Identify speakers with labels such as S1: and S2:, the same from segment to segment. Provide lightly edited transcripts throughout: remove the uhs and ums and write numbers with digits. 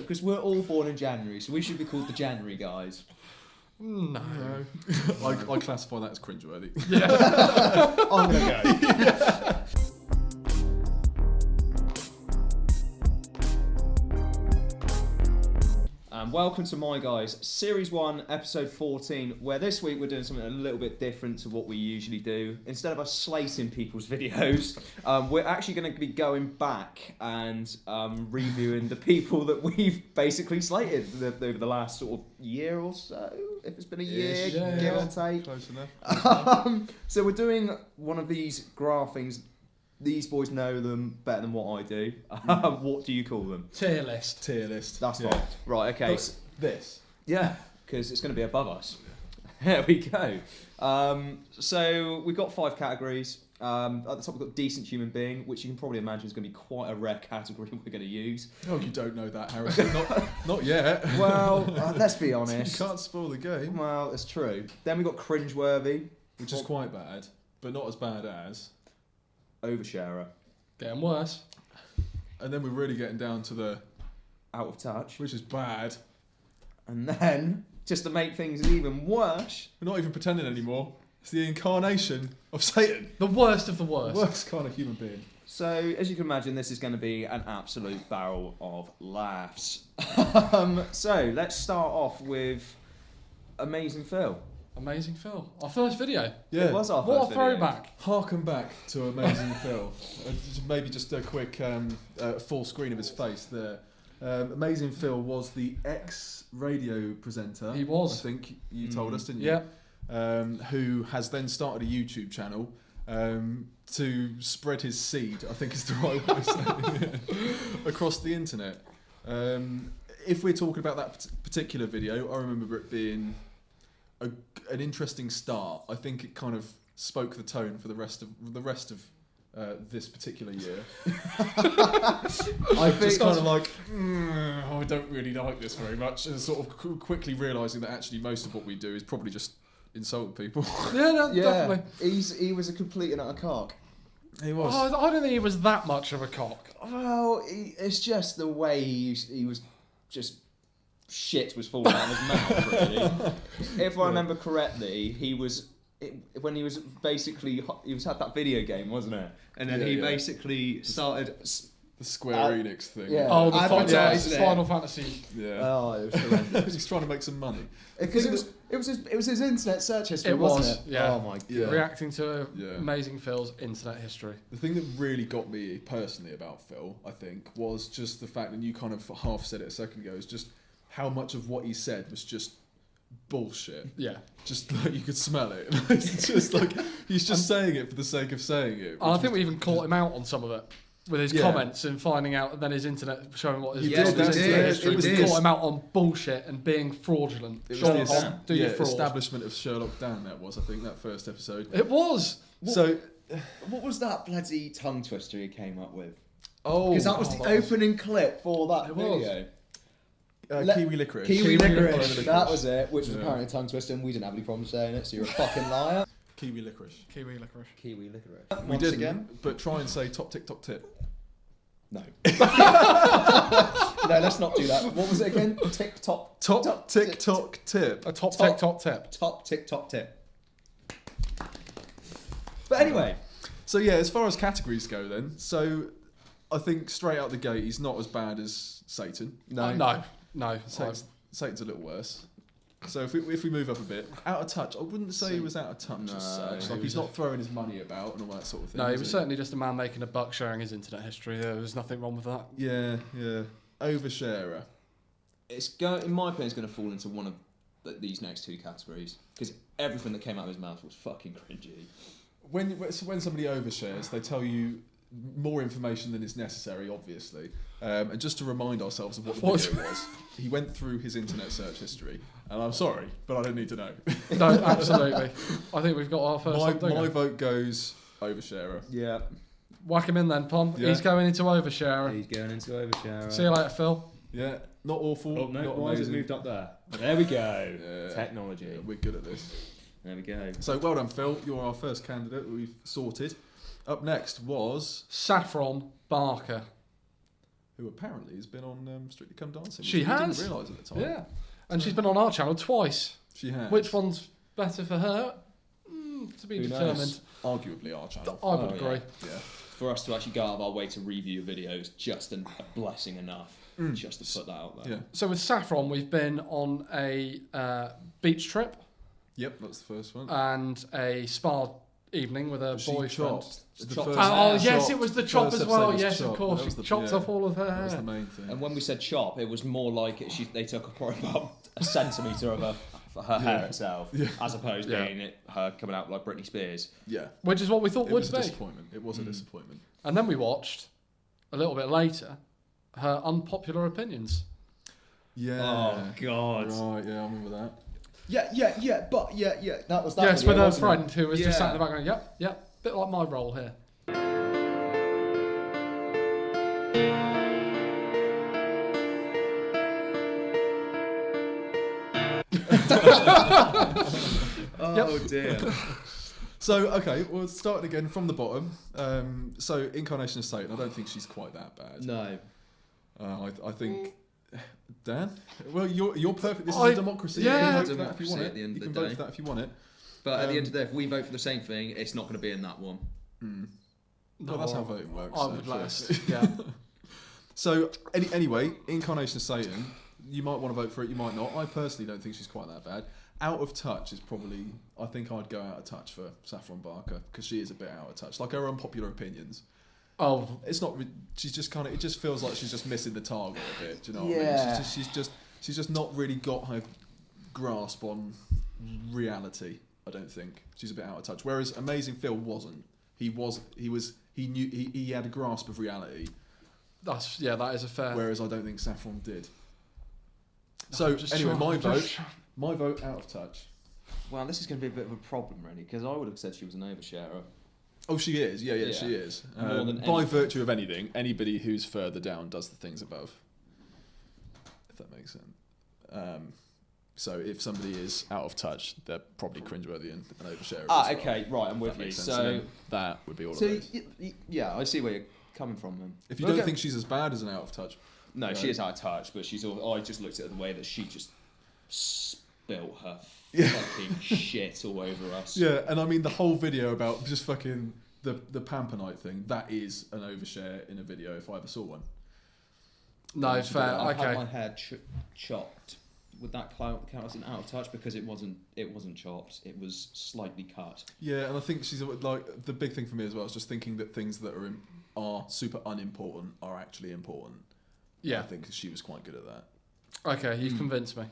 S1: Because we're all born in January, so we should be called the January guys.
S2: No.
S3: I classify that as cringeworthy.
S1: I'm gonna go. Welcome to My Guys, Series 1, Episode 14, where this week we're doing something a little bit different to what we usually do. Instead of us slating people's videos, we're actually going to be going back and reviewing the people that we've basically slated over the last sort of year or so, if it's been a year, give or take.
S3: Close enough.
S1: So we're doing one of these graph things. These boys know them better than what I do. What do you call them?
S2: Tier list.
S3: Tier list.
S1: That's fine. Right, okay.
S3: This.
S1: Yeah, because it's going to be above us. There we go. So we've got 5 categories. At the top we've got decent human being, which you can probably imagine is going to be quite a rare category we're going to use.
S3: Oh, you don't know that, Harrison. not yet.
S1: Well, let's be honest.
S3: You can't spoil the game.
S1: Well, it's true. Then we've got cringeworthy.
S3: Which is quite bad, but not as bad as...
S1: Oversharer.
S2: Getting worse.
S3: And then we're really getting down to the...
S1: Out of touch.
S3: Which is bad.
S1: And then, just to make things even worse...
S3: We're not even pretending anymore. It's the incarnation of Satan.
S2: The worst of the worst.
S3: Worst kind of human being.
S1: So, as you can imagine, this is going to be an absolute barrel of laughs. So, let's start off with Amazing Phil.
S2: Amazing Phil. Our first video.
S3: Yeah.
S1: It was our
S2: What
S1: first
S2: a
S1: video.
S2: throwback.
S3: Harken back to Amazing Phil. Maybe just a quick full screen of his face there. Amazing Phil was the ex-radio presenter.
S2: He was.
S3: I think you told us, didn't you?
S2: Yeah.
S3: Who has then started a YouTube channel to spread his seed, I think is the right way of saying it, across the internet. If we're talking about that particular video, I remember it being an interesting start. I think it kind of spoke the tone for the rest of this particular year. I think kind of like, I don't really like this very much, and sort of quickly realising that actually most of what we do is probably just insult people.
S2: Yeah, definitely.
S1: He was a complete and utter cock.
S3: He was.
S2: Oh, I don't think he was that much of a cock.
S1: Well, it's just the way he was just... Shit was falling out of his mouth, really. If I remember correctly, when he was had that video game, wasn't it? And then he basically started
S3: The Square Enix thing.
S1: Yeah.
S2: Oh, the
S1: Advertising it.
S2: Final Fantasy.
S3: Yeah.
S1: Oh, it was horrendous.
S3: He's trying to make some money.
S1: Because it was his internet search history, wasn't it?
S2: Yeah.
S1: Oh my god.
S3: Yeah.
S2: Reacting to Amazing Phil's internet history.
S3: The thing that really got me personally about Phil, I think, was just the fact, and you kind of half said it a second ago, is just how much of what he said was just bullshit.
S2: Yeah.
S3: Just like you could smell it. It's just like he's just saying it for the sake of saying it.
S2: I think we even caught him out on some of it with his comments and finding out, and then his internet showing what his internet history. We caught him out on bullshit and being fraudulent.
S3: It
S2: Sean,
S3: was
S2: do your fraud.
S3: establishment of Sherlock Dan. That was, I think, that first episode.
S2: It was.
S1: What was that bloody tongue twister he came up with?
S3: Oh,
S1: because that was the opening clip for that video.
S3: Kiwi licorice.
S1: Kiwi licorice. That was it, which was apparently a tongue twister, and we didn't have any problem saying it, so you're a fucking liar.
S3: Kiwi licorice.
S2: Kiwi licorice.
S1: Kiwi licorice.
S3: We didn't, but try and say top tick, top tip.
S1: No. No, let's not do that. What was it again? Tick tock.
S3: Top tick tock tip.
S2: A top tick tip.
S1: Top tick tock tip. But anyway.
S3: So yeah, as far as categories go then, so I think straight out the gate he's not as bad as Satan.
S2: No.
S3: Satan's a little worse. So if we move up a bit, out of touch, I wouldn't say he was out of touch as such. Like he's not throwing his money about and all that sort of thing.
S2: No, he was certainly just a man making a buck sharing his internet history. There was nothing wrong with that.
S3: Yeah. Oversharer.
S1: In my opinion, it's going to fall into one of these next 2 categories because everything that came out of his mouth was fucking cringy.
S3: When somebody overshares, they tell you more information than is necessary, obviously. And just to remind ourselves of what the video was, he went through his internet search history. And I'm sorry, but I don't need to know.
S2: No, absolutely. I think we've got our first
S3: My vote goes oversharer.
S1: Yeah.
S2: Whack him in then, Pom.
S3: Yeah.
S2: He's going into oversharer.
S1: He's going into oversharer.
S2: See you later, Phil.
S3: Yeah, not awful.
S1: Oh, no,
S3: not
S1: why has it
S3: amazing.
S1: moved up there? There we go.
S3: Yeah.
S1: Technology.
S3: Yeah, we're good at this.
S1: There we go.
S3: So well done, Phil. You're our first candidate we've sorted. Up next was...
S2: Saffron Barker.
S3: who apparently has been on Strictly Come Dancing.
S2: She
S3: which we
S2: has.
S3: didn't realise at the time.
S2: Yeah. And she's been on our channel twice.
S3: She has.
S2: Which one's better for her? To be
S1: Who
S2: determined.
S1: knows?
S3: Arguably our channel.
S2: I would
S1: Oh,
S2: agree.
S3: Yeah.
S1: For us to actually go out of our way to review videos, just a blessing enough. Just to put that out there.
S3: Yeah.
S2: So with Saffron, we've been on a beach trip
S3: Yep, that's the first one.
S2: and a spa evening with her
S3: She
S2: boyfriend.
S3: chopped.
S1: The
S3: The
S1: chop.
S3: first
S2: Oh, yes,
S3: chop.
S2: it was the chop
S3: First
S2: as well.
S3: episode was
S2: Yes,
S3: chop.
S2: of course.
S3: That was
S2: She
S3: the-
S2: chopped
S3: yeah,
S2: off all of her
S3: That was
S2: hair.
S3: the main thing.
S1: And when we said chop, it was more like they took probably about a centimetre of her hair itself, as opposed to being her coming out like Britney Spears.
S3: Yeah.
S2: Which is what we thought
S3: It
S2: would
S3: was a
S2: be.
S3: disappointment. It was a disappointment.
S2: And then we watched, a little bit later, her unpopular opinions.
S3: Yeah.
S1: Oh God.
S3: Right, yeah, I remember that.
S1: Yeah. That was that.
S2: Yes,
S1: video,
S2: with her
S1: wasn't it?
S2: friend who was just sat in the
S1: Yeah.
S2: background. Yep. Bit like my role here.
S1: Oh dear.
S3: So, okay, we'll start again from the bottom. So, Incarnation of Satan, I don't think she's quite that bad.
S1: No.
S3: I think... Dan? Well, you're perfect. This is
S2: I-
S3: a democracy.
S2: yeah.
S3: You can vote for that if you want
S1: Democracy
S3: it.
S1: at the end
S3: You
S1: of
S3: can
S1: the
S3: vote
S1: day.
S3: for that if you want it.
S1: But at the end of the day, if we vote for the same thing, it's not going to be in that one.
S3: Well, that's how voting works.
S2: I
S3: so
S2: would
S3: sure.
S2: let us. Yeah.
S3: So, anyway, Incarnation of Satan, you might want to vote for it, you might not. I personally don't think she's quite that bad. Out of touch is probably, I think I'd go out of touch for Saffron Barker, because she is a bit out of touch. Like her unpopular opinions.
S2: Oh,
S3: It's not, she's just kind of, it just feels like she's just missing the target a bit, do you know what I
S1: Yeah.
S3: mean? She's just not really got her grasp on reality, I don't think. She's a bit out of touch. Whereas Amazing Phil wasn't. He knew, he had a grasp of reality.
S2: that is a fair.
S3: Whereas I don't think Saffron did. So
S2: just
S3: anyway,
S2: sure.
S3: my vote out of touch.
S1: Well, this is going to be a bit of a problem, really, because I would have said she was an oversharer.
S3: Oh, she is. Yeah,
S1: Yeah.
S3: she is.
S1: More than
S3: By
S1: anything.
S3: virtue of anything, anybody who's further down does the things above. If that makes sense. So if somebody is out of touch, they're probably cringeworthy and an oversharer. as well.
S1: Okay, right, I'm
S3: If
S1: with
S3: that
S1: you.
S3: makes sense.
S1: So,
S3: And then that would be all
S1: so
S3: of those.
S1: yeah, I see where you're coming from then.
S3: If you
S1: We'll
S3: don't
S1: go-
S3: think she's as bad as an out of touch,
S1: No,
S3: Right.
S1: she is out of touch, but she's all. I just looked at the way that she just spilt her
S3: Yeah.
S1: fucking shit all over us.
S3: yeah, and I mean the whole video about just fucking the Pamper Night thing, that is an overshare in a video if I ever saw one.
S2: No, fair.
S1: I had
S2: Okay.
S1: my hair chopped. Would that count as an out of touch? Because it wasn't chopped. It was slightly cut.
S3: Yeah, and I think she's like the big thing for me as well is just thinking that things that are super unimportant are actually important.
S2: Yeah.
S3: I think she was quite good at that.
S2: Okay, you've convinced me.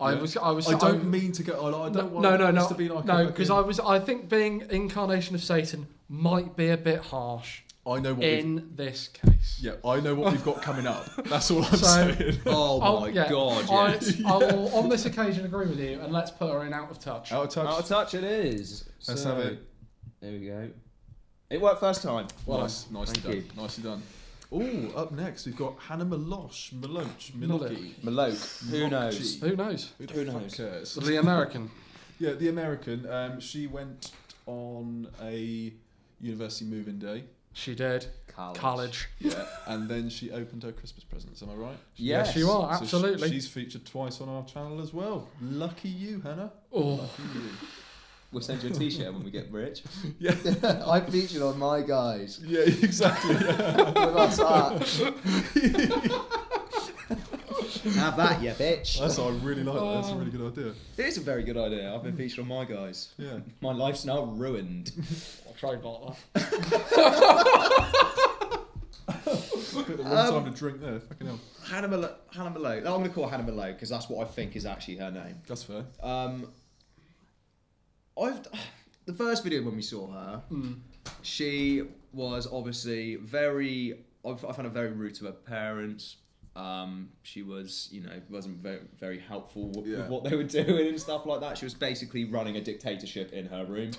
S3: Yeah. I don't mean to go. I don't want this to be like
S2: no, because I think being Incarnation of Satan might be a bit harsh
S3: I know what
S2: in this case.
S3: yeah, I know what we've got coming up. That's all I'm
S2: So-
S3: saying.
S1: Oh my god! Yes.
S2: I will, on this occasion, agree with you, and let's put her in out of touch.
S3: Out of touch.
S1: Out of touch it is.
S3: Let's
S1: So,
S3: have it.
S1: There we go. It worked first time. Well,
S3: Nicely
S1: thank
S3: done.
S1: you.
S3: Nicely done. Oh, up next we've got Hannah Maloche.
S1: Maloke. Who knows?
S2: Who knows?
S3: Who the
S1: Who
S3: fuck
S1: knows?
S3: cares?
S2: The American.
S3: Yeah, the American. She went on a university moving day.
S2: She did. College.
S3: Yeah, and then she opened her Christmas presents. Am I right?
S1: Yes.
S2: you are,
S3: So
S2: absolutely.
S3: she's featured twice on our channel as well. Lucky you, Hannah.
S2: Oh,
S3: Lucky you.
S1: We'll send you a t-shirt when we get rich.
S3: Yeah.
S1: I featured on My Guys.
S3: Yeah, exactly. Yeah.
S1: With us Have that, you bitch.
S3: I really like that. That's a really good idea.
S1: It is a very good idea. I've been featured on My Guys.
S3: Yeah.
S1: My life's now ruined.
S2: I'll trademark
S3: Took the wrong time to drink there. Fucking hell.
S1: Hannah Maloke. I'm going to call her Hannah Maloke because that's what I think is actually her name.
S3: That's fair.
S1: The first video when we saw her, she was obviously I found her very rude to her parents. She was, wasn't very, very helpful with what they were doing and stuff like that. She was basically running a dictatorship in her room.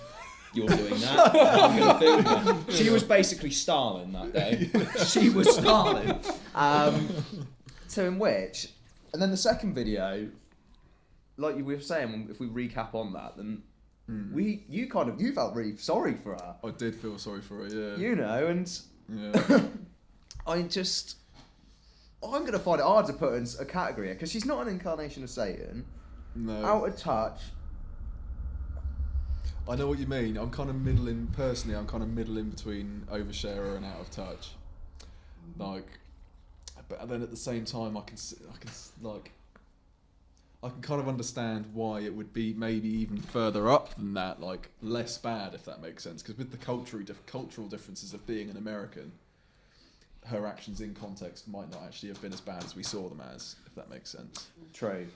S1: You're doing that. I'm going to film you. She was basically Stalin that day. She was Stalin. In which, and then the second video, like we were saying, if we recap on that, then you felt really sorry for her.
S3: I did feel sorry for her. Yeah.
S1: And
S3: Yeah.
S1: I just. I'm going to find it hard to put in a category because she's not an incarnation of Satan.
S3: No.
S1: Out of touch.
S3: I know what you mean. I'm kind of middling between oversharer and out of touch. Like, but then at the same time, I can kind of understand why it would be maybe even further up than that, like less bad, if that makes sense. Because with the cultural differences of being an American, her actions in context might not actually have been as bad as we saw them as, if that makes sense.
S1: True.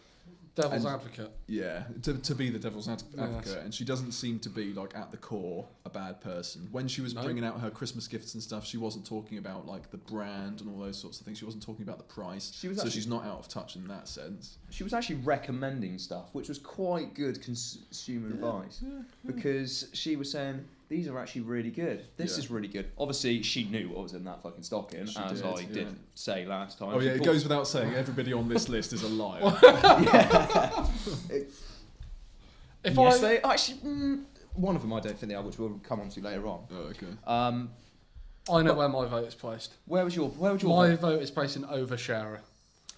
S2: Devil's advocate.
S3: Yeah, to be the devil's advocate, and she doesn't seem to be like at the core a bad person. When she was bringing out her Christmas gifts and stuff, she wasn't talking about like the brand and all those sorts of things. She wasn't talking about the price. So she's not out of touch in that sense.
S1: She was actually recommending stuff, which was quite good consumer advice, because she was saying these are actually really good. This is really good. Obviously, she knew what was in that fucking stocking, as I did say last time.
S3: Oh yeah, it goes without saying. Everybody on this list is a liar.
S1: They actually, one of them I don't think they are, which we'll come on to later on.
S3: Oh, okay.
S2: I know where my vote is placed.
S1: Where was your
S2: My vote is placed in oversharer.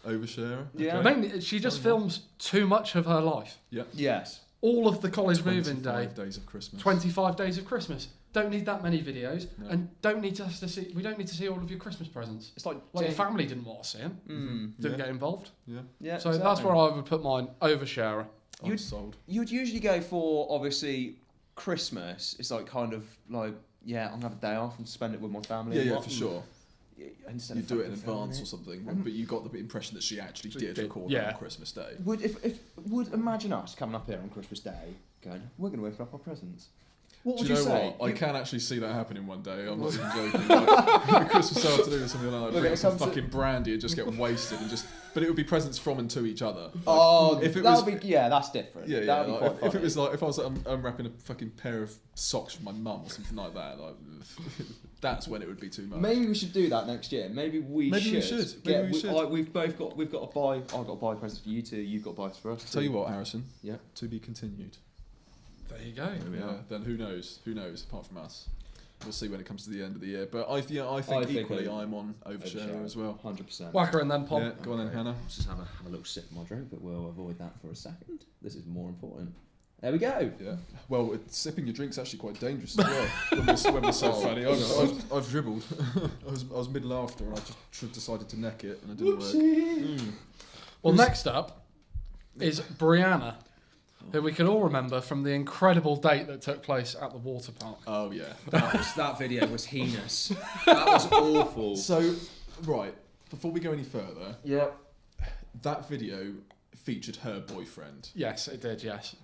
S3: Oversharer?
S1: Yeah.
S3: Okay.
S2: Mainly, she just films too much of her life.
S3: Yeah.
S1: Yes.
S2: All of the college moving day.
S3: 25 days of Christmas.
S2: 25 days of Christmas. Don't need that many videos, and we don't need to see all of your Christmas presents.
S1: It's like
S2: your family didn't want to see them. Didn't get involved.
S3: Yeah.
S1: Yeah.
S2: So that's where I would put mine. Oversharer.
S3: I'm sold.
S1: You'd usually go for, obviously, Christmas. It's like kind of like, I'm gonna have a day off and spend it with my family.
S3: Yeah, for sure.
S1: You
S3: do it in advance or something, but you got the impression that she actually did record on Christmas Day.
S1: Would imagine us coming up here on Christmas Day, going, we're going to open up our presents. What would
S3: you
S1: you say?
S3: What? I can actually see that happening one day. I'm not even joking. Like, Christmas afternoon or something like that. Bring some fucking brandy and just get wasted but it would be presents from and to each other. Like,
S1: if it was, that's different.
S3: Yeah,
S1: that would be quite funny.
S3: If it was like if I was unwrapping a fucking pair of socks from my mum or something like that, like that's when it would be too much.
S1: Maybe we should do that next year. Maybe we should. We've got to buy. I've got to buy presents for you two. You've got to buy for us.
S3: Tell you what, Harrison.
S1: Yeah.
S3: To be continued.
S2: There you go.
S3: There we are. Then who knows? Who knows? Apart from us, we'll see when it comes to the end of the year. But I think equally, I'm on oversharer as well.
S1: 100%.
S2: Whacker and then Pom.
S3: Yeah, go on then, Hannah.
S1: Let's just have a little sip of my drink, but we'll avoid that for a second. This is more important. There we go.
S3: Yeah. Well, sipping your drink's actually quite dangerous as well. when we're so funny, I've dribbled. I was mid laughter and I just decided to neck it and it didn't work.
S2: Well, next up is Brianna, who we can all remember from the incredible date that took place at the water park.
S3: Oh yeah.
S1: That video was heinous. That was awful.
S3: So, right, before we go any further, that video featured her boyfriend.
S2: Yes, it did, yes.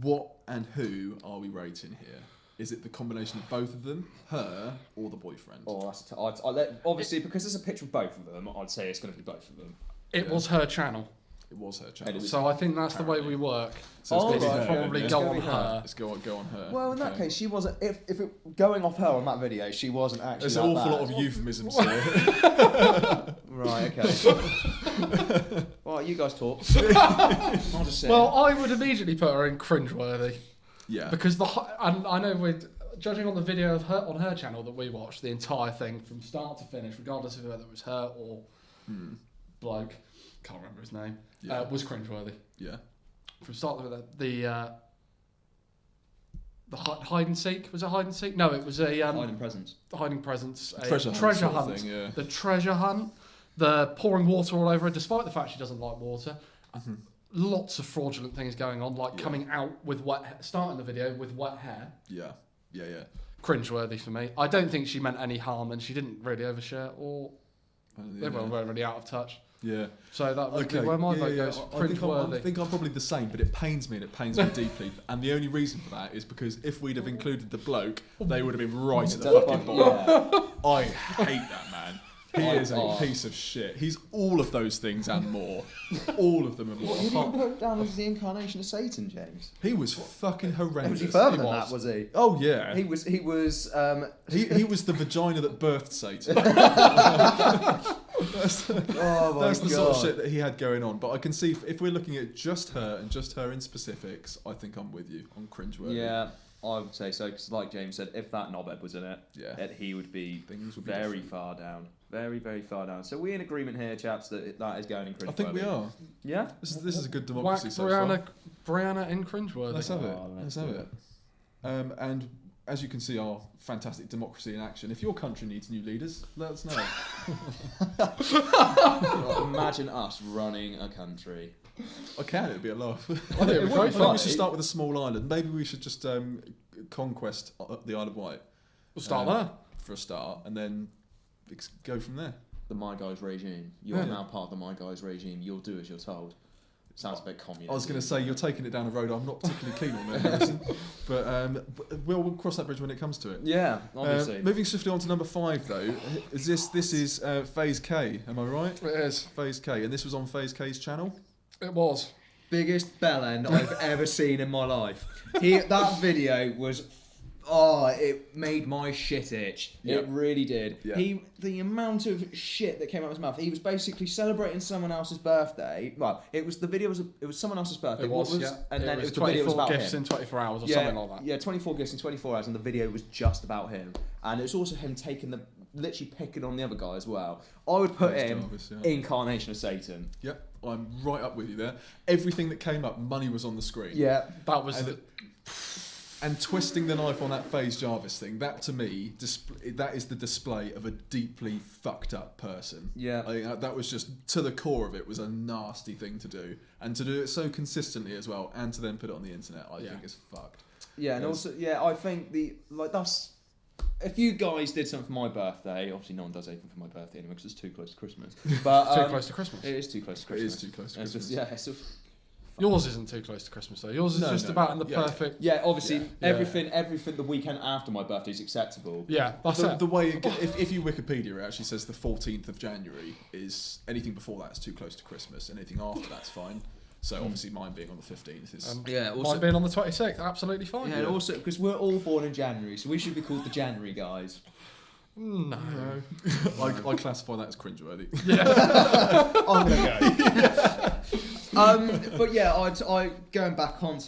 S3: What and who are we rating here? Is it the combination of both of them, her, or the boyfriend?
S1: Oh, obviously, because there's a picture of both of them, I'd say it's going to be both of them.
S2: It was her channel.
S3: It was her channel.
S2: So I think that's the way we work.
S3: So it's
S2: probably go on her.
S3: Let's go on her.
S1: Well, in that case, she wasn't. If going off her on that video, she wasn't actually.
S3: There's an awful lot of euphemisms here.
S1: Right. Okay. Well, you guys talk. I'll just say.
S2: Well, I would immediately put her in cringeworthy.
S3: Yeah.
S2: Because I know we're judging on the video of her on her channel that we watched, the entire thing from start to finish, regardless of whether it was her or bloke. Can't remember his name. Was cringeworthy.
S3: Yeah.
S2: From start to the hide and seek. Was it hide and seek? No, it was a
S1: hiding presents.
S2: Hiding presents.
S3: Treasure hunt.
S2: Thing, yeah. The treasure hunt. The pouring water all over her, despite the fact she doesn't like water. Lots of fraudulent things going on, like coming out with starting the video with wet hair.
S3: Yeah.
S2: Cringeworthy for me. I don't think she meant any harm, and she didn't really overshare, or they were really out of touch.
S3: Yeah.
S2: So that would be where my vote goes.
S3: I think I'm probably the same, but it pains me deeply. And the only reason for that is because if we'd have included the bloke, they would have been right at the fucking bottom. I hate that man. He is a piece of shit. He's all of those things and more. All of them and more.
S1: He didn't put down as the incarnation of Satan, James.
S3: He was fucking horrendous.
S1: Was he further than that, was he?
S3: Oh yeah.
S1: He was.
S3: He was the vagina that birthed Satan. That's the sort of shit that he had going on. But I can see if we're looking at just her and just her in specifics, I think I'm with you on cringeworthy.
S1: Yeah, I would say so. Because like James said, if that knobhead was in it, he would be very far down. Very, very far down. So we're in agreement here, chaps, that that is going in cringeworthy.
S3: I think we are.
S1: Yeah?
S3: This is a good
S2: Whack
S3: democracy so far.
S2: Brianna in cringeworthy.
S3: Let's have it.
S1: Oh,
S3: Let's have it. And as you can see, our fantastic democracy in action. If your country needs new leaders, let us know.
S1: Imagine us running a country.
S3: I can. It'd be a laugh.
S2: I think it'd be
S3: I
S2: great
S3: think
S2: fun.
S3: we should start with a small island. Maybe we should just conquest the Isle of Wight.
S2: We'll start there.
S3: For a start, and then go from there.
S1: The My Guys regime. You're now part of the My Guys regime. You'll do as you're told. Sounds a bit communist.
S3: I was going to say, you're taking it down a road I'm not particularly keen on there, Harrison. But we'll cross that bridge when it comes to it.
S1: Yeah, obviously.
S3: Moving swiftly on to number 5, though. This is Phase K, am I right?
S2: It is.
S3: Phase K, and this was on Phase K's channel?
S2: It was.
S1: Biggest bellend I've ever seen in my life. That video was... Oh, it made my shit itch.
S3: Yep.
S1: It really did.
S3: Yeah.
S1: The amount of shit that came out of his mouth. He was basically celebrating someone else's birthday. Well, it was someone else's birthday.
S2: It was,
S1: yeah. And then
S2: was
S1: the video was
S2: 24
S1: about
S2: gifts
S1: him.
S2: in 24 hours or something like that.
S1: Yeah, 24 gifts in 24 hours, and the video was just about him. And it's also him literally picking on the other guy as well. I would put him
S3: Jarvis, yeah.
S1: incarnation of Satan.
S3: Yep, I'm right up with you there. Everything that came up, money was on the screen.
S1: Yeah.
S2: That was
S3: And twisting the knife on that FaZe Jarvis thing, that to me, that is the display of a deeply fucked up person.
S1: Yeah.
S3: I think that was just, to the core of it, was a nasty thing to do. And to do it so consistently as well, and to then put it on the internet, I think is fucked.
S1: Yeah, and also, I think that's... If you guys did something for my birthday, obviously no one does anything for my birthday anyway, because it's too close to Christmas. But
S2: too close to Christmas.
S1: It is too close to Christmas.
S3: It is too close to
S1: It's
S3: Christmas.
S1: just, it's
S2: Yours isn't too close to Christmas though. Yours is just about in the perfect.
S1: Yeah, obviously
S2: Yeah.
S1: everything the weekend after my birthday is acceptable.
S2: Yeah, that's it.
S3: The way, if you Wikipedia, it actually says the 14th of January is, anything before that's too close to Christmas. Anything after that's fine. So obviously mine being on the 15th is...
S2: Mine being on the 26th, absolutely fine.
S1: Yeah, and also, because we're all born in January, so we should be called the January guys.
S2: No.
S3: I classify that as cringeworthy.
S2: Yeah.
S1: I'm gonna go. But yeah, I going back on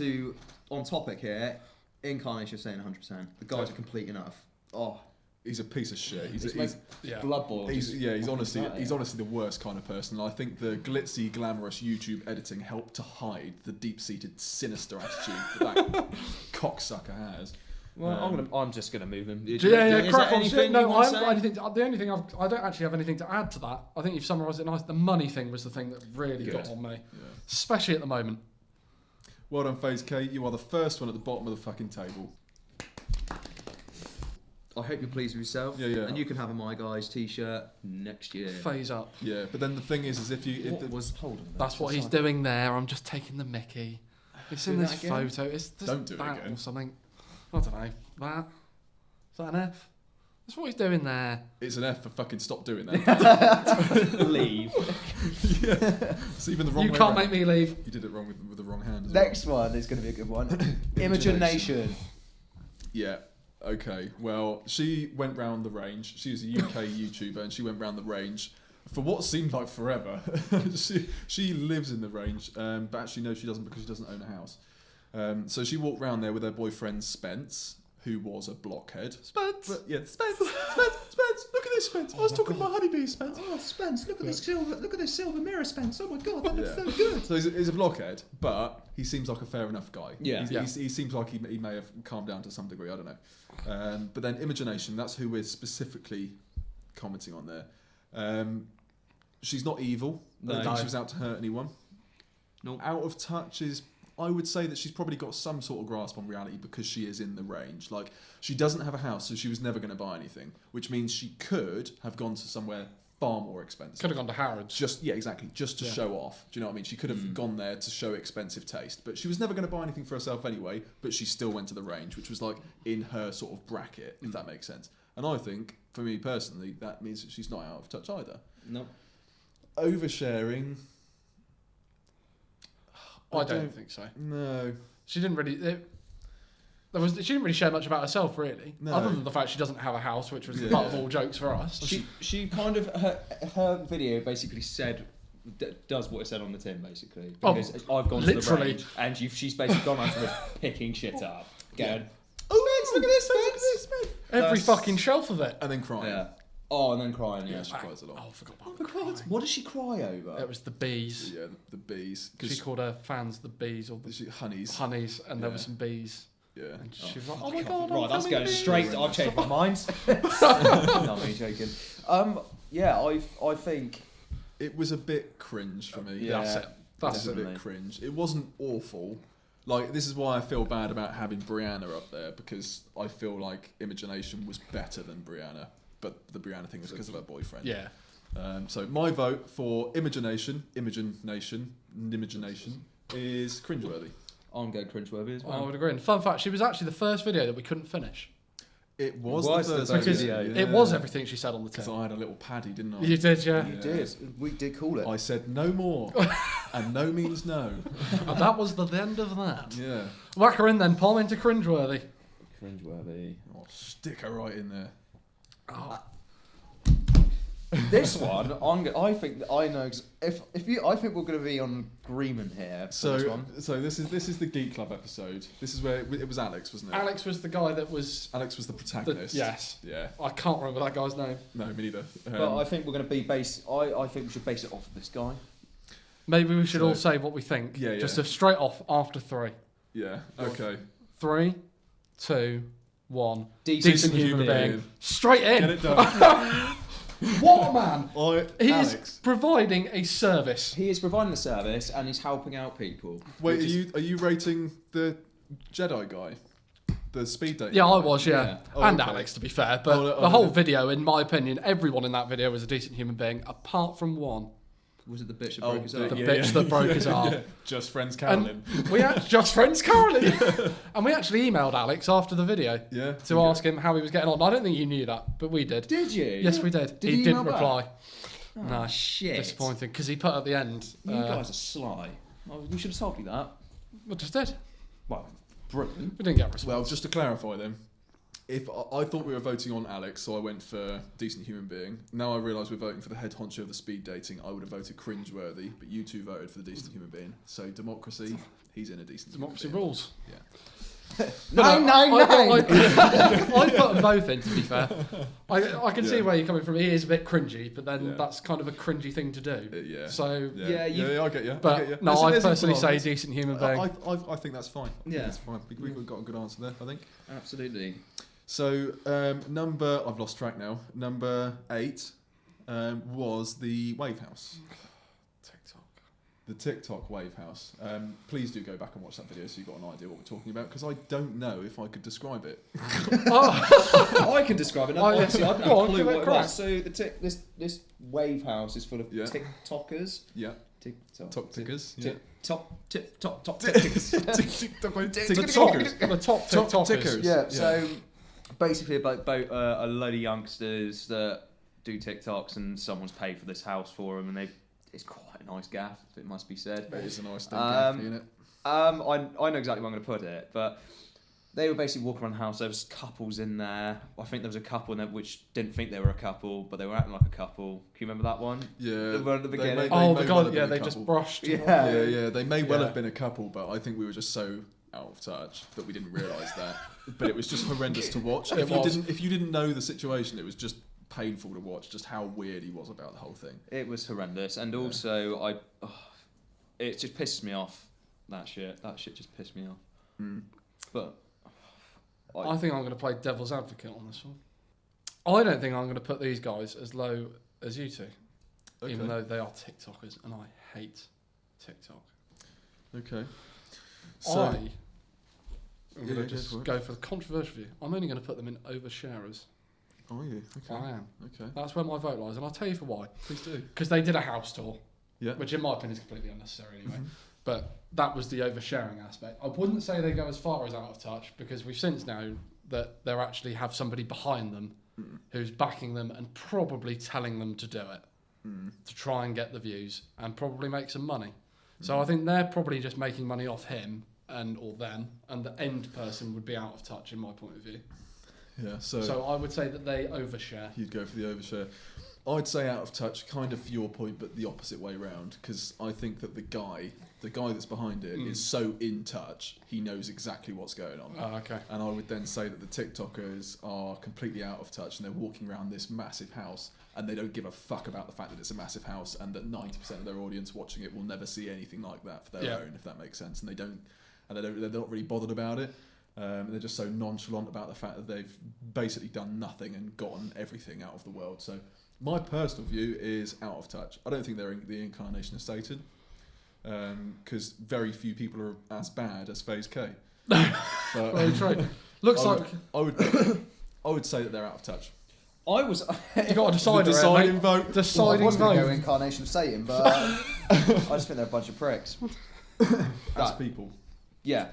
S1: topic here. Incarnation of saying 100%. The guy's a complete enough. Oh,
S3: He's a piece of shit. He's
S1: blood boil.
S3: He's honestly the worst kind of person. I think the glitzy, glamorous YouTube editing helped to hide the deep-seated, sinister attitude that cocksucker has.
S1: Well, I'm just gonna move him.
S2: Is
S1: there
S2: there
S1: anything
S2: no,
S1: you
S2: I
S1: want to
S2: haven't
S1: say?
S2: got anything. The only thing I don't actually have anything to add to that. I think you've summarised it nice. The money thing was the thing that really got on me, especially at the moment.
S3: Well done, FaZe K. You are the first one at the bottom of the fucking table.
S1: I hope you're pleased with yourself.
S3: Yeah.
S1: And you can have a My Guys t-shirt next year.
S2: Phase up.
S3: Yeah, but then the thing is if you...
S1: Hold on.
S2: That's what he's doing there. I'm just taking the mickey. It's in this photo. It's just
S3: Don't do it
S2: that
S3: again.
S2: or something. I don't know. That. Is that an F? That's what he's doing there.
S3: It's an F for fucking stop doing that.
S1: Leave.
S3: It's even the wrong
S2: You
S3: way
S2: can't
S3: around.
S2: make me leave.
S3: You did it wrong with the wrong hand as
S1: Next one is going to be a good one. Imagination.
S3: Yeah. Okay. Well, she went round the range. She was a UK YouTuber, and she went round the range for what seemed like forever. she lives in the range, but actually no, she doesn't, because she doesn't own a house. So she walked round there with her boyfriend Spence, who was a blockhead.
S2: Spence.
S3: But yeah, Spence. Look at this, Spence. I was talking about honeybees, Spence.
S1: Oh, Spence, look at this silver mirror, Spence. Oh my god, that looks
S3: Yeah.
S1: so good.
S3: So he's a blockhead, but he seems like a fair enough guy.
S1: Yeah.
S3: He seems like he may have calmed down to some degree. I don't know. But then Imagination, that's who we're specifically commenting on there. She's not evil. I don't think she was out to hurt anyone.
S1: Nope.
S3: Out of touch is... I would say that she's probably got some sort of grasp on reality because she is in the range. Like, she doesn't have a house, so she was never going to buy anything, which means she could have gone to somewhere far more expensive.
S2: Could have gone to Harrods.
S3: Just to show off. Do you know what I mean? She could have gone there to show expensive taste, but she was never going to buy anything for herself anyway. But she still went to the range, which was like in her sort of bracket, if that makes sense. And I think, for me personally, that means that she's not out of touch either.
S1: No.
S3: Oversharing.
S2: I don't think so.
S3: No.
S2: She didn't really. She didn't really share much about herself, really,
S3: No.
S2: other than the fact she doesn't have a house, which was the butt of all jokes for us.
S1: She kind of her video basically does what it said on the tin, basically. Because I've gone to the range, and she's basically gone out to it picking shit up, going, "Oh, Spence, look at this, Spence!"
S2: Every fucking shelf of it.
S3: And then crying.
S1: Yeah. Oh, and then crying, yeah.
S3: She cries a lot.
S2: Oh, I forgot about
S1: Oh my God, what does she cry over?
S2: It was the bees.
S3: Yeah, the bees.
S2: She called her fans the bees or the
S3: Honeys.
S2: and there
S3: Yeah.
S2: were some bees.
S3: Yeah.
S2: And she was like, oh my God,
S1: Right,
S2: I'm
S1: that's
S2: coming
S1: going
S2: bees.
S1: straight. I've changed my mind. No, I'm only joking. Yeah, I think.
S3: It was a bit cringe for me.
S1: Yeah.
S2: That's it. That's
S3: a
S2: it.
S3: bit cringe. It wasn't awful. Like, this is why I feel bad about having Brianna up there, because I feel like Imagination was better than Brianna, but the Brianna thing was because of her boyfriend.
S2: Yeah.
S3: So my vote for Imagination is cringeworthy.
S1: I'm going cringeworthy as
S2: I
S1: well.
S2: would agree. And fun fact, she was actually the first video that we couldn't finish.
S3: It was
S1: Was
S3: the
S1: the
S3: first
S1: first
S3: video.
S1: video.
S2: It was everything she said on the
S3: Because
S2: tin.
S3: I had a little paddy, didn't I?
S2: You did, yeah.
S1: You did. We did call it.
S3: I said no more, and no means no.
S2: And that was the end of that.
S3: Yeah.
S2: Whack her in then, Paul, into cringeworthy.
S1: Cringeworthy.
S3: Oh, stick her right in there.
S2: Oh.
S1: This one, I think I know. I think we're going to be on agreement here. For this one.
S3: So this is the Geek Club episode. This is where it was Alex, wasn't it?
S2: Alex was the guy that was...
S3: Alex was the protagonist.
S2: yes.
S3: Yeah.
S2: I can't remember that guy's name.
S3: No, me neither.
S1: But I think we're going to be based. I think we should base it off of this guy.
S2: Maybe we should
S3: So-
S2: all say what we think.
S3: Yeah, yeah.
S2: Just a straight off after 3.
S3: Yeah. Okay.
S2: 3, 2, 1.
S1: Decent
S2: human
S3: human
S2: being. Straight in.
S3: Get it done.
S2: What a man. He is
S3: Alex.
S2: providing a service.
S1: He is providing a service and he's helping out people.
S3: Wait,
S1: Which
S3: are you rating the Jedi guy, the speed dating?
S2: Yeah,
S3: guy?
S2: I was, yeah.
S1: Yeah.
S3: Oh,
S2: And
S3: okay.
S2: Alex, to be fair. But
S3: Oh,
S2: the whole
S3: yeah.
S2: video, in my opinion, everyone in that video was a decent human being, apart from one.
S1: Was it the bitch that
S3: Oh,
S1: broke his
S3: the-
S1: arm?
S2: The bitch that broke his arm.
S3: Yeah. Just friends, Carolyn.
S2: We had just friends currently. And we actually emailed Alex after the video
S3: Yeah.
S2: to ask him how he was getting on. I don't think you knew that, but we did.
S1: Did you?
S2: Yes, we did.
S1: Did
S2: he
S1: he
S2: didn't
S1: email back?
S2: reply.
S1: Oh,
S2: No.
S1: shit.
S2: Disappointing, because he put at the end.
S1: You guys are sly. Oh, we should have told you that.
S2: We just did.
S1: Well, brilliant.
S2: We didn't get a response.
S3: Well, just to clarify then, if I thought we were voting on Alex, so I went for decent human being. Now I realise we're voting for the head honcho of the speed dating. I would have voted cringeworthy, but you two voted for the decent human being. So democracy, he's in a decent
S2: Democracy
S3: human being.
S2: rules.
S3: Yeah.
S1: Nine, nine,
S2: I
S1: nine.
S2: put them both in, to be fair. I can see
S3: Yeah.
S2: where you're coming from. He is a bit cringy, but then
S3: Yeah.
S2: that's kind of a cringy thing to do.
S3: Yeah.
S2: So,
S1: Yeah, you-
S3: yeah, I get you.
S2: but
S3: I get you.
S2: no,
S3: There's-
S2: I
S3: there's
S2: personally say
S3: equal
S2: decent human
S3: answers.
S2: being.
S3: I think that's fine. I think
S1: Yeah.
S3: that's fine. We've got a good answer there, I think.
S1: Absolutely.
S3: So I've lost track now. Number 8 was the Wave House.
S2: TikTok.
S3: The TikTok Wave House. Please do go back and watch that video so you've got an idea what we're talking about, because I don't know if I could describe it.
S1: I can describe it.
S2: Oh, yeah.
S1: Honestly, I don't
S2: Go
S1: have
S2: on,
S1: a clue
S2: give it
S1: what
S2: a
S1: it
S2: crack.
S1: was. So this wave house is full of
S3: Yeah.
S1: TikTokers.
S3: Yeah.
S1: TikTok.
S3: Top tickers. Yeah.
S1: Top TikTokers.
S3: TikTokers.
S2: The top
S3: Top
S2: TikTokers.
S3: tickers.
S1: Yeah.
S3: Yeah.
S1: So basically, about a load of youngsters that do TikToks, and someone's paid for this house for them, and it's quite a nice gaff, if it must be said.
S3: It is a nice thing, isn't it?
S1: I know exactly where I'm going to put it, but they were basically walking around the house. There was couples in there. I think there was a couple in there which didn't think they were a couple, but they were acting like a couple. Can you remember that one?
S3: Yeah.
S1: The one at the
S3: They
S1: beginning.
S3: may-
S2: Oh,
S3: may
S2: the
S3: well
S2: god,
S3: have
S2: yeah,
S3: been a
S2: they just
S3: couple.
S2: brushed.
S1: Yeah.
S3: Yeah. They may well
S2: Yeah.
S3: have been a couple, but I think we were just so out of touch that we didn't realise that. But it was just horrendous to watch.
S2: It
S3: If
S2: was.
S3: you didn't know the situation, it was just painful to watch. Just how weird he was about the whole thing.
S1: It was horrendous, and also it just pisses me off. That shit just pissed me off.
S3: Mm.
S1: But
S2: I think I'm going to play devil's advocate on this one. I don't think I'm going to put these guys as low as you two,
S3: Okay.
S2: even though they are TikTokers, and I hate TikTok.
S3: Okay. So
S2: I'm
S3: Yeah,
S2: going
S3: go
S2: to just
S3: for it.
S2: go for the controversial view. I'm only going to put them in oversharers.
S3: are you? Okay.
S2: I am.
S3: Okay.
S2: That's where my vote lies, and I'll tell you for why.
S3: Please do.
S2: Because they did a house tour,
S3: Yeah.
S2: which in my opinion is completely unnecessary anyway.
S3: Mhm.
S2: But that was the oversharing aspect. I wouldn't say they go as far as out of touch, because we've since known that they actually have somebody behind them
S3: Mm.
S2: who's backing them and probably telling them to do it
S3: Mm.
S2: to try and get the views and probably make some money. So
S3: Mm.
S2: I think they're probably just making money off him or them, and the end person would be out of touch in my point of view.
S3: Yeah. So
S2: So I would say that they overshare.
S3: you'd go for the overshare. I'd say out of touch, kind of for your point, but the opposite way round. Because I think that the guy that's behind it is so in touch, he knows exactly what's going on.
S2: Oh, okay.
S3: And I would then say that the TikTokers are completely out of touch, and they're walking around this massive house, and they don't give a fuck about the fact that it's a massive house, and that 90% of their audience watching it will never see anything like that for their own, if that makes sense. And they're not really bothered about it. They're just so nonchalant about the fact that they've basically done nothing and gotten everything out of the world. So my personal view is out of touch. I don't think they're the incarnation of Satan, because very few people are as bad as FaZe K.
S2: Very true. Looks like
S3: I would say that they're out of touch.
S1: I was.
S2: You got to decide.
S3: The deciding vote.
S4: I
S2: Deciding
S4: was going to go
S2: vote.
S4: incarnation of Satan, but I just think they're a bunch of pricks.
S3: As people.
S1: Yeah,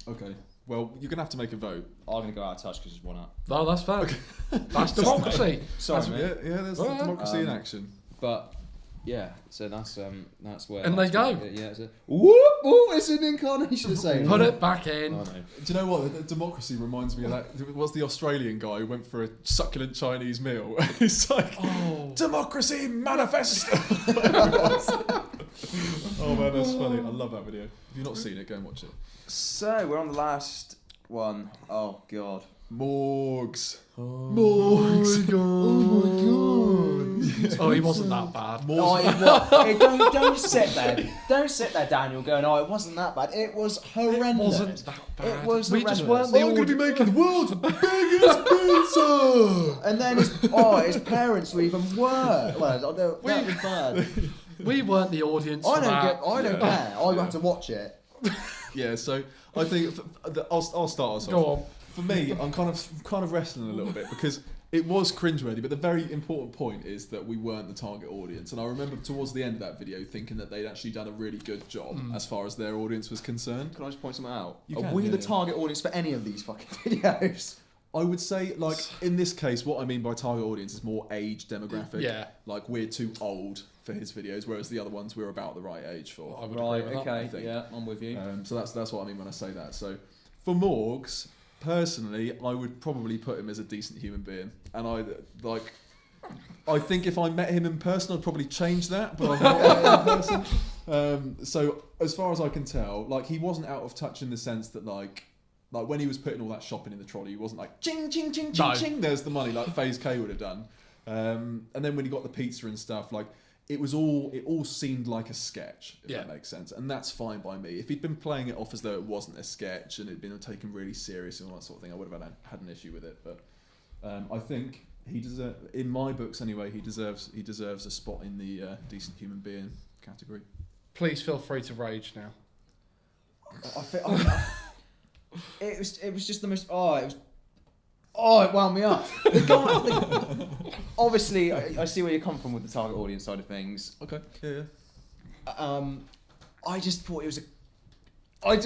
S3: Okay. Well, you're gonna have to make a vote.
S1: I'm gonna go out of touch because it's one up.
S2: No, that's fair. That's democracy.
S1: Sorry, mate.
S3: Yeah, there's democracy in action.
S1: But yeah, so that's where.
S2: And they go.
S1: Yeah, it's a whoop, whoop, it's an incarnation of Satan.
S2: Put it back in.
S1: Oh, no.
S3: Do you know what? The democracy reminds me of that. What's the Australian guy who went for a succulent Chinese meal? He's like, democracy manifest. Oh man, that's funny. I love that video. If you've not seen it, go and watch it.
S1: So we're on the last one. Oh god.
S3: Morgs.
S2: Morgs. Oh, he wasn't that bad.
S1: Don't sit there. Don't sit there, Daniel, going, oh, it wasn't that bad. It was horrendous.
S2: It wasn't that bad.
S1: It was
S2: We
S1: horrendous.
S2: just weren't the
S3: I'm going to be making the world's biggest pizza.
S1: And then his parents were even worse. Well, that was bad.
S2: We weren't the audience.
S4: I
S2: for
S4: don't
S2: that.
S4: care. I have to watch it.
S3: Yeah, so I think I'll start us off.
S2: Go on.
S3: For me, I'm kind of wrestling a little bit because it was cringeworthy, but the very important point is that we weren't the target audience. And I remember towards the end of that video thinking that they'd actually done a really good job as far as their audience was concerned.
S1: Can I just point something out?
S3: You
S1: Are
S3: can,
S1: we
S3: yeah,
S1: the
S3: yeah.
S1: target audience for any of these fucking videos?
S3: I would say, like, in this case, what I mean by target audience is more age demographic.
S2: Yeah.
S3: Like, we're too old for his videos, whereas the other ones we're about the right age for.
S2: I would
S1: Right,
S2: agree with that.
S1: okay,
S3: I think.
S1: yeah, I'm with you.
S3: So that's what I mean when I say that. So for Morgs, personally, I would probably put him as a decent human being, and I think if I met him in person, I'd probably change that, but I've not met him in person. So as far as I can tell, like, he wasn't out of touch in the sense that like when he was putting all that shopping in the trolley, he wasn't like ching ching ching ching
S2: No.
S3: ching. There's the money like FaZe K would have done. And then when he got the pizza and stuff, like. It all seemed like a sketch, if that makes sense, and that's fine by me. If he'd been playing it off as though it wasn't a sketch and it'd been taken really serious and all that sort of thing, I would have had an issue with it. But I think he deserves, in my books anyway, he deserves a spot in the decent human being category.
S2: Please feel free to rage now.
S1: It was just the most. It wound me up. The guy, obviously, I see where you come from with the target audience side of things.
S3: Okay. Yeah.
S1: I just thought it was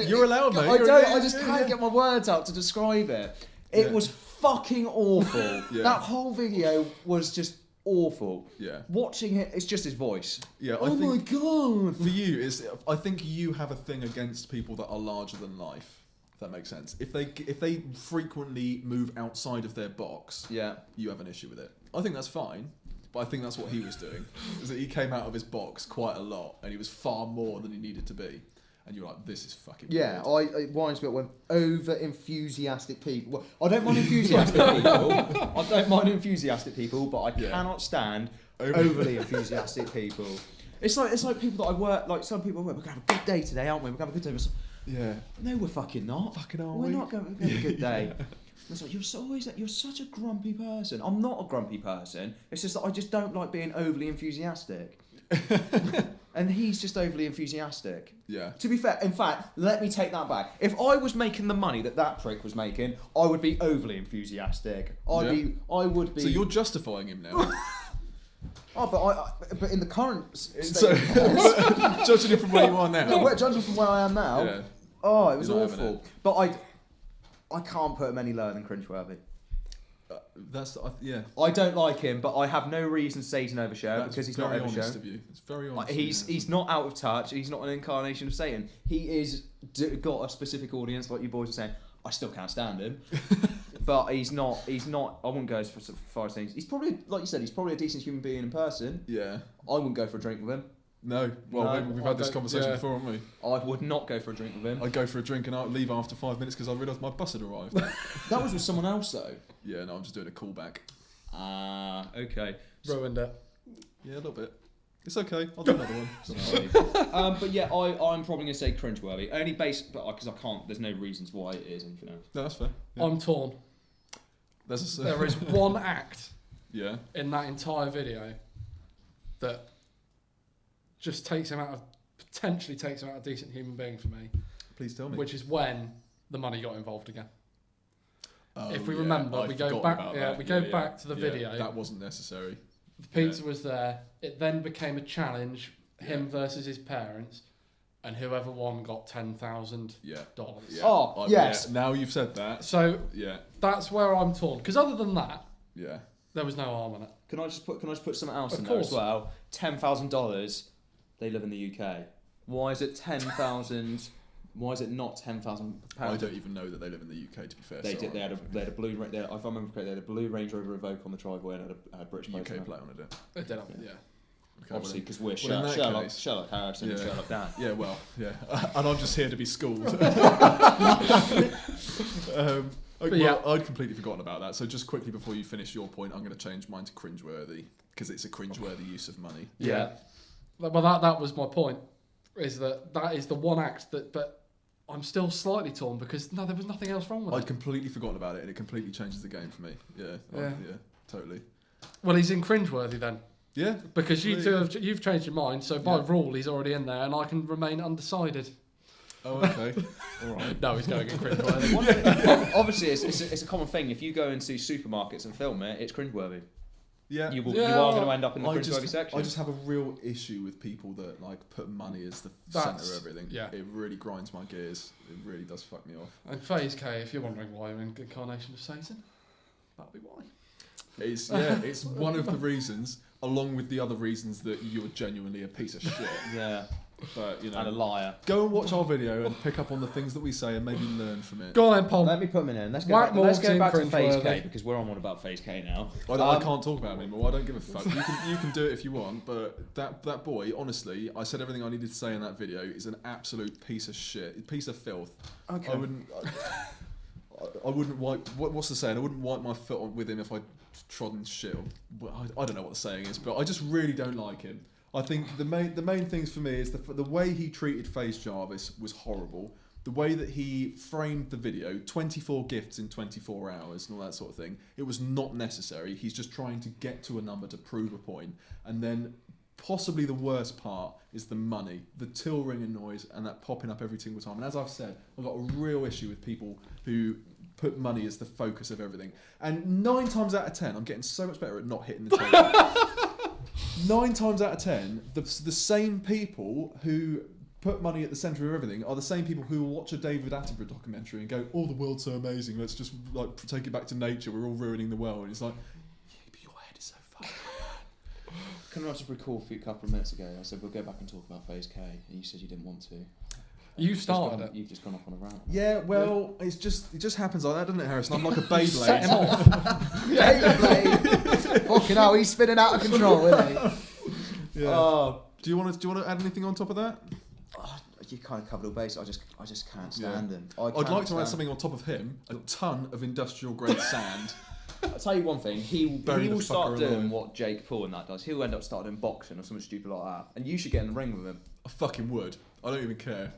S3: You're allowed, mate.
S1: I just can't get my words out to describe it. It was fucking awful.
S3: Yeah.
S1: That whole video was just awful.
S3: Yeah.
S1: Watching it, it's just his voice.
S3: Yeah.
S1: Oh my god.
S3: For you, I think you have a thing against people that are larger than life. If that makes sense. If they frequently move outside of their box,
S1: Yeah.
S3: you have an issue with it. I think that's fine, but I think that's what he was doing. Is that he came out of his box quite a lot, and he was far more than he needed to be. And you're like, this is fucking
S4: Yeah,
S3: weird.
S4: it winds me up when over-enthusiastic people... Well, I don't mind enthusiastic people. But I cannot stand overly enthusiastic people. It's like people that I work... Like, some people, we're going to have a good day today, aren't we? We're going to have a good day.
S3: Yeah.
S4: No, we're fucking not.
S3: Fucking are
S4: We're
S3: we?
S4: not going to have a good day. It's like, you're such a grumpy person. I'm not a grumpy person. It's just that I just don't like being overly enthusiastic. And he's just overly enthusiastic.
S3: Yeah.
S4: To be fair, in fact, let me take that back. If I was making the money that prick was making, I would be overly enthusiastic. I would be.
S3: So you're justifying him now.
S4: but in the current state,
S3: So judging it from where you are now.
S4: no, judging from where I am now,
S3: Yeah.
S4: it was
S3: You're not having
S4: awful. But I can't put him any lower than cringeworthy.
S3: Yeah.
S4: I don't like him, but I have no reason to say he's an overshare
S3: That's
S4: because he's
S3: very
S4: not overshare.
S3: honest of you. It's very honest.
S4: He's not out of touch. He's not an incarnation of Satan. He is got a specific audience, like you boys are saying. I still can't stand him.
S1: but he's not. I wouldn't go for far things. He's probably, like you said, he's probably a decent human being in person.
S3: Yeah.
S1: I wouldn't go for a drink with him.
S3: No. Well,
S1: No,
S3: we've had this conversation before, haven't we?
S1: I would not go for a drink with him.
S3: I'd go for a drink and I'd leave after 5 minutes because I realised my bus had arrived.
S1: That was with someone else though.
S3: Yeah, no, I'm just doing a callback.
S1: Ah, okay.
S2: Ruined it.
S3: Yeah, a little bit. It's okay. I'll do another one.
S1: Sorry. But yeah, I'm probably gonna say cringeworthy. Only based, but because I can't. There's no reasons why it is anything else.
S3: No, that's fair. Yeah.
S2: I'm torn. There is one act
S3: Yeah.
S2: in that entire video that just potentially takes him out of a decent human being for me,
S3: Please tell me.
S2: which is when the money got involved again.
S3: Oh,
S2: if we
S3: yeah,
S2: remember,
S3: I'd
S2: we go
S3: forgotten
S2: back.
S3: about
S2: Yeah,
S3: that.
S2: we go back to the video.
S3: That wasn't necessary.
S2: The pizza was there. It then became a challenge, him
S3: Yeah.
S2: versus his parents, and whoever won got $10,000.
S3: Yeah. Yeah.
S1: Oh, yes.
S3: Yeah. Now you've said that.
S2: So
S3: Yeah.
S2: that's where I'm torn. Because other than that,
S3: Yeah.
S2: there was no harm in it.
S1: Can I just put something else
S2: Of
S1: in there as
S2: course.
S1: well? $10,000. They live in the UK. Why is it 10,000? Why is it not £10,000?
S3: I don't even know that they live in the UK. To be fair,
S1: They
S3: so
S1: did. They had a blue. If I remember correctly, they had a blue Range Rover Evoque on the driveway and had a British
S3: UK
S1: plate on it.
S3: plate on it.
S2: It did happen, yeah.
S3: Okay,
S1: Obviously, because we're
S3: well, in that
S1: Sherlock
S3: case-
S1: Harrison and
S3: Yeah.
S1: Sherlock Dan.
S3: Yeah, well, yeah, and I'm just here to be schooled.
S2: yeah.
S3: I'd completely forgotten about that. So just quickly before you finish your point, I'm going to change mine to cringeworthy because it's a cringeworthy use of money.
S2: Yeah. Well, that was my point. Is that is the one act that, but I'm still slightly torn because there was nothing else wrong with
S3: I'd
S2: it.
S3: completely forgotten about it, and it completely changes the game for me. Yeah,
S2: Yeah.
S3: yeah, totally.
S2: Well, he's in cringeworthy then.
S3: Yeah,
S2: Because you
S3: There
S2: two
S3: you
S2: have you've changed your mind, so by
S3: Yeah.
S2: rule he's already in there, and I can remain undecided.
S3: Oh, okay. All right.
S2: No, he's going in cringeworthy.
S1: Obviously, it's a common thing. If you go into supermarkets and film it, it's cringeworthy.
S3: Yeah.
S1: You
S2: Yeah.
S1: are going to end up in the
S3: I
S1: cringeworthy
S3: just,
S1: section.
S3: I just have a real issue with people that like put money as the
S2: That's-
S3: centre of everything.
S2: yeah.
S3: It really grinds my gears. It really does fuck me off.
S2: And Phase K, if you're wondering why I'm in Incarnation of Satan, that'll be why.
S3: It's one of the reasons, along with the other reasons that you're genuinely a piece of shit.
S1: Yeah,
S3: But you
S1: and a
S3: know,
S1: liar.
S3: go and watch our video and pick up on the things that we say and maybe learn from it.
S2: Go on then, Pom.
S1: Let me put them in. Let's go
S2: Whack
S1: back, let's go
S2: Morgan
S1: back to Phase K
S2: cringeworthy.
S1: because we're on one about Phase K now.
S3: I can't talk about it anymore. I don't give a fuck. You can do it if you want, but that boy, honestly, I said everything I needed to say in that video. Is an absolute piece of shit, piece of filth.
S1: Okay.
S3: I wouldn't wipe. What's the saying? I wouldn't wipe my foot on with him if I trodden shit. I don't know what the saying is, but I just really don't like him. I think the main things for me is the way he treated FaZe Jarvis was horrible. The way that he framed the video, 24 gifts in 24 hours and all that sort of thing, it was not necessary. He's just trying to get to a number to prove a point. And then possibly the worst part is the money, the till ringing noise and that popping up every single time. And as I've said, I've got a real issue with people who put money as the focus of everything. And 9 times out of 10, I'm getting so much better at not hitting the table. 9 times out of 10, the same people who put money at the centre of everything are the same people who will watch a David Attenborough documentary and go, "Oh, the world's so amazing. Let's just like take it back to nature. We're all ruining the world." And it's like, yeah, but your head is so fucked.
S1: Can I just recall a couple of minutes ago? I said we'll go back and talk about Phase K, and you said you didn't want to.
S2: You started it.
S1: You've just gone off on a rant.
S3: Yeah, well, it just happens like that, doesn't it, Harrison? I'm like a
S2: Set him
S3: Beyblade.
S2: off.
S1: Fucking hell, he's spinning out of control, isn't he?
S3: Yeah.
S1: Oh,
S3: Do you want to add anything on top of that?
S1: you kind of covered all bases. I just can't stand him.
S3: I'd like to add something on top of him: a ton of industrial grade sand.
S1: I'll tell you one thing. He
S3: Bury the
S1: will start
S3: fucker
S1: doing
S3: alive.
S1: what Jake Paul and that does. He'll end up starting boxing or something stupid like that. And you should get in the ring with him.
S3: I fucking would. I don't even care.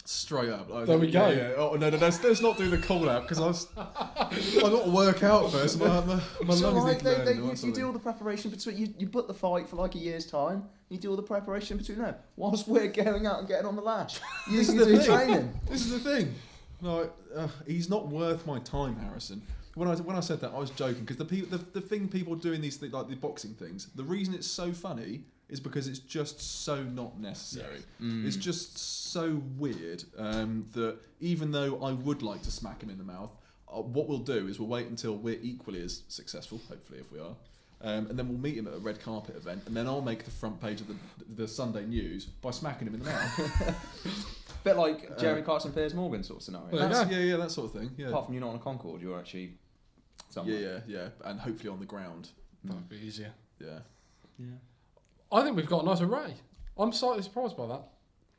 S3: Straight up.
S2: There we go.
S3: Yeah. Oh no, let's not do the call out because I got to work out first. My lungs need to learn.
S1: You do all the preparation between. You book the fight for like a year's time. You do all the preparation between them. Whilst we're going out and getting on the lash, you
S3: This is
S1: do
S3: the thing.
S1: training.
S3: This is the thing. No, he's not worth my time, Harrison. When I said that, I was joking because the thing people doing these like the boxing things, the reason it's so funny is because it's just so not necessary. It's just so weird that even though I would like to smack him in the mouth, what we'll do is we'll wait until we're equally as successful, hopefully if we are, and then we'll meet him at a red carpet event, and then I'll make the front page of the Sunday News by smacking him in the mouth.
S1: Bit like Jeremy Clarkson, Piers Morgan sort of scenario.
S2: Well,
S3: Yeah, that sort of thing. Yeah.
S1: Apart from you're not on a Concorde, you're actually somewhere.
S3: Yeah, and hopefully on the ground.
S2: That would be easier.
S3: Yeah.
S1: Yeah.
S2: I think we've got a nice array. I'm slightly surprised by that.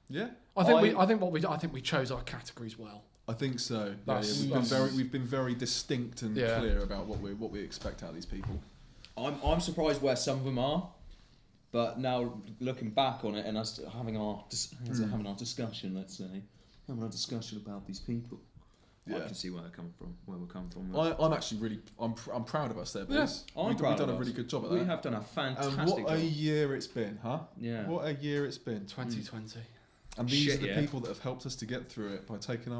S3: Yeah.
S2: I think we chose our categories well.
S3: I think so.
S2: That's-
S3: We've been very distinct and
S2: Yeah.
S3: clear about what we expect out of these people.
S1: I'm surprised where some of them are, but now looking back on it and us having our discussion, let's say, having our discussion about these people, I
S3: Yeah.
S1: can see where we're coming from.
S3: I'm actually really I'm proud of us there, boys.
S2: Yeah,
S1: I'm proud
S3: We've done
S1: of
S3: a
S1: us.
S3: really good job at
S1: We
S3: that.
S1: have done a fantastic
S3: And what a
S1: job.
S3: year it's been, huh?
S1: Yeah.
S3: What a year it's been.
S2: 2020.
S3: And these
S1: Shit,
S3: are the
S1: yeah.
S3: people that have helped us to get through it by taking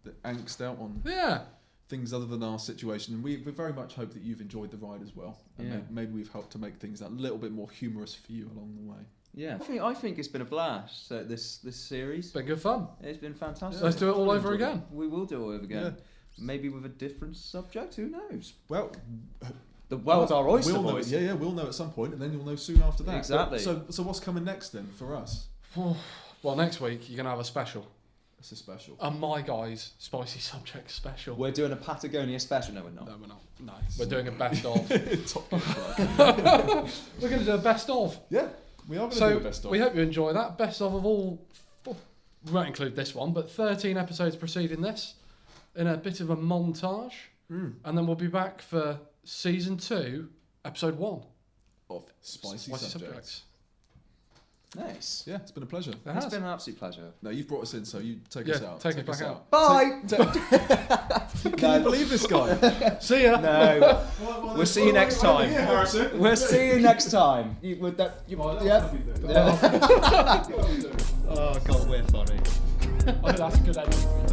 S3: the angst out on
S2: Yeah.
S3: things other than our situation. And we very much hope that you've enjoyed the ride as well. And
S1: Yeah.
S3: maybe we've helped to make things a little bit more humorous for you along the way.
S1: Yeah, I think it's been a blast. This series,
S2: It's been good fun.
S1: it's been fantastic.
S2: Let's do it all
S3: Really
S2: over
S3: enjoyed
S2: again.
S1: We will do it all over again.
S3: Yeah.
S1: Maybe with a different subject. Who knows?
S3: Well,
S1: The world's our oyster,
S3: we'll know,
S1: boys.
S3: yeah, we'll know at some point, and then you'll know soon after that.
S1: Exactly.
S3: So what's coming next then for us?
S2: Well, next week you're gonna have a special,
S3: It's a special.
S2: a My Guys spicy subject special.
S1: We're doing a Patagonia special. No, we're not.
S2: No, we're not. No, we're doing a best of.
S3: Top Gun flag.
S2: We're gonna do a best of.
S3: Yeah, we are going to
S2: So
S3: do a best of.
S2: we hope you enjoy that best of all. We won't include this one, but 13 episodes preceding this, in a bit of a montage, and then we'll be back for season 2, episode 1.
S3: Of spicy subjects.
S1: Nice.
S3: Yeah, it's been a pleasure.
S2: It
S1: It's
S2: has.
S1: been an absolute pleasure.
S3: No, now you've brought us in, so you take
S2: Yeah,
S3: us out.
S2: take us back out.
S1: Bye.
S3: Can you believe this guy?
S2: See ya.
S1: No. We'll see you next time. We'll see you next time. Yep. Oh God, we're funny.
S2: I think that's a good ending.